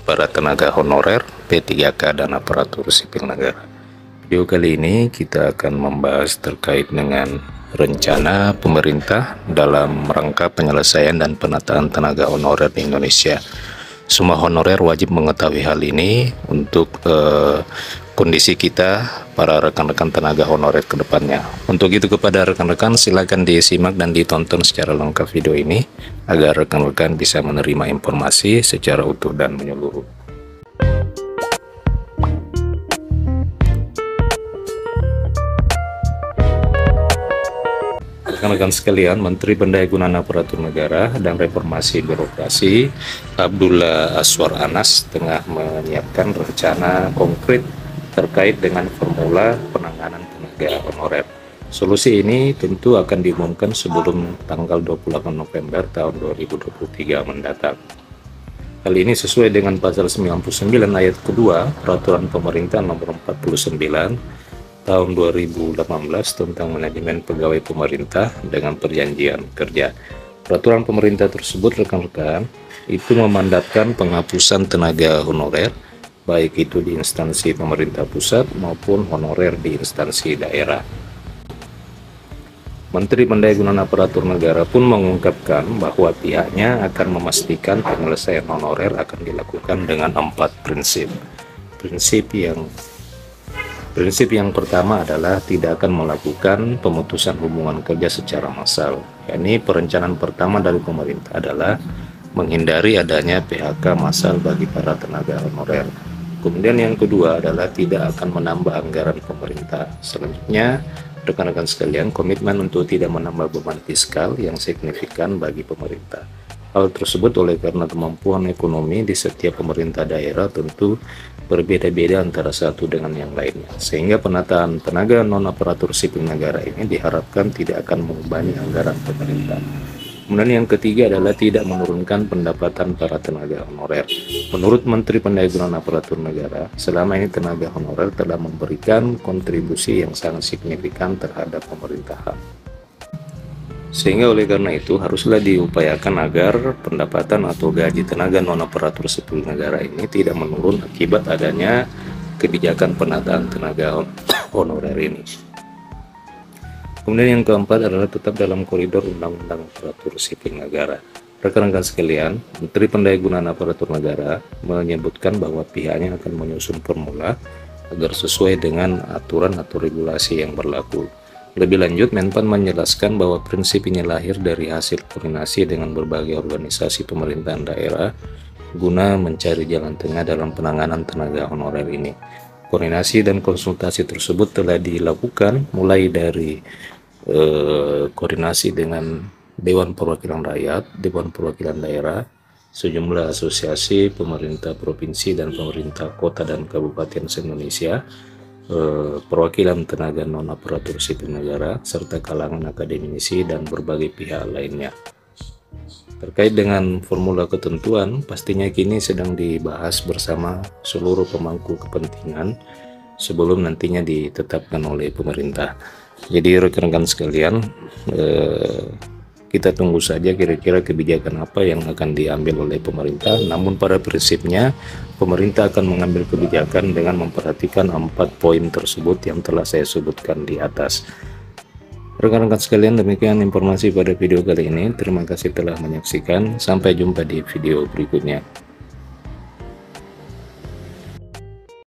para tenaga honorer, P3K, dan aparatur sipil negara. Video kali ini kita akan membahas terkait dengan rencana pemerintah dalam rangka penyelesaian dan penataan tenaga honorer di Indonesia. Semua honorer wajib mengetahui hal ini untuk kondisi kita para rekan-rekan tenaga honorer ke depannya. Untuk itu kepada rekan-rekan silakan disimak dan ditonton secara lengkap video ini agar rekan-rekan bisa menerima informasi secara utuh dan menyeluruh. Rekan-rekan sekalian, Menteri Pendayagunaan Aparatur Negara dan Reformasi Birokrasi Abdullah Azwar Anas tengah menyiapkan rencana konkret terkait dengan formula penanganan tenaga honorer. Solusi ini tentu akan diumumkan sebelum tanggal 28 November tahun 2023 mendatang. Hal ini sesuai dengan pasal 99 ayat kedua Peraturan Pemerintah Nomor 49 tahun 2018 tentang manajemen pegawai pemerintah dengan perjanjian kerja. Peraturan pemerintah tersebut, rekan-rekan, itu memandatkan penghapusan tenaga honorer, baik itu di instansi pemerintah pusat maupun honorer di instansi daerah. Menteri Pendayagunaan Aparatur Negara pun mengungkapkan bahwa pihaknya akan memastikan penyelesaian honorer akan dilakukan dengan 4 prinsip. Prinsip yang pertama adalah tidak akan melakukan pemutusan hubungan kerja secara massal. Yakni perencanaan pertama dari pemerintah adalah menghindari adanya PHK massal bagi para tenaga honorer. Kemudian yang kedua adalah tidak akan menambah anggaran pemerintah. Selanjutnya, rekan-rekan sekalian, komitmen untuk tidak menambah beban fiskal yang signifikan bagi pemerintah. Hal tersebut oleh karena kemampuan ekonomi di setiap pemerintah daerah tentu berbeda-beda antara satu dengan yang lainnya, sehingga penataan tenaga non-aparatur sipil negara ini diharapkan tidak akan membebani anggaran pemerintah. Kemudian yang ketiga adalah tidak menurunkan pendapatan para tenaga honorer. Menurut Menteri Pendayagunaan Aparatur Negara, selama ini tenaga honorer telah memberikan kontribusi yang sangat signifikan terhadap pemerintahan. Sehingga oleh karena itu haruslah diupayakan agar pendapatan atau gaji tenaga non-aparatur sipil negara ini tidak menurun akibat adanya kebijakan penataan tenaga honorer ini. Kemudian yang keempat adalah tetap dalam koridor Undang-Undang Aparatur Sipil Negara. Rekan-rekan sekalian, Menteri Pendayagunaan Aparatur Negara menyebutkan bahwa pihaknya akan menyusun formula agar sesuai dengan aturan atau regulasi yang berlaku. Lebih lanjut, Menpan menjelaskan bahwa prinsip ini lahir dari hasil koordinasi dengan berbagai organisasi pemerintahan daerah guna mencari jalan tengah dalam penanganan tenaga honorer ini. Koordinasi dan konsultasi tersebut telah dilakukan mulai dari koordinasi dengan Dewan Perwakilan Rakyat, Dewan Perwakilan Daerah, sejumlah asosiasi pemerintah provinsi dan pemerintah kota dan kabupaten se-Indonesia, perwakilan tenaga non-aparatur sipil negara, serta kalangan akademisi dan berbagai pihak lainnya. Terkait dengan formula ketentuan, pastinya kini sedang dibahas bersama seluruh pemangku kepentingan sebelum nantinya ditetapkan oleh pemerintah. Jadi rekan-rekan sekalian, kita tunggu saja kira-kira kebijakan apa yang akan diambil oleh pemerintah. Namun pada prinsipnya pemerintah akan mengambil kebijakan dengan memperhatikan 4 poin tersebut yang telah saya sebutkan di atas. Rekan-rekan sekalian, demikian informasi pada video kali ini. Terima kasih telah menyaksikan. Sampai jumpa di video berikutnya.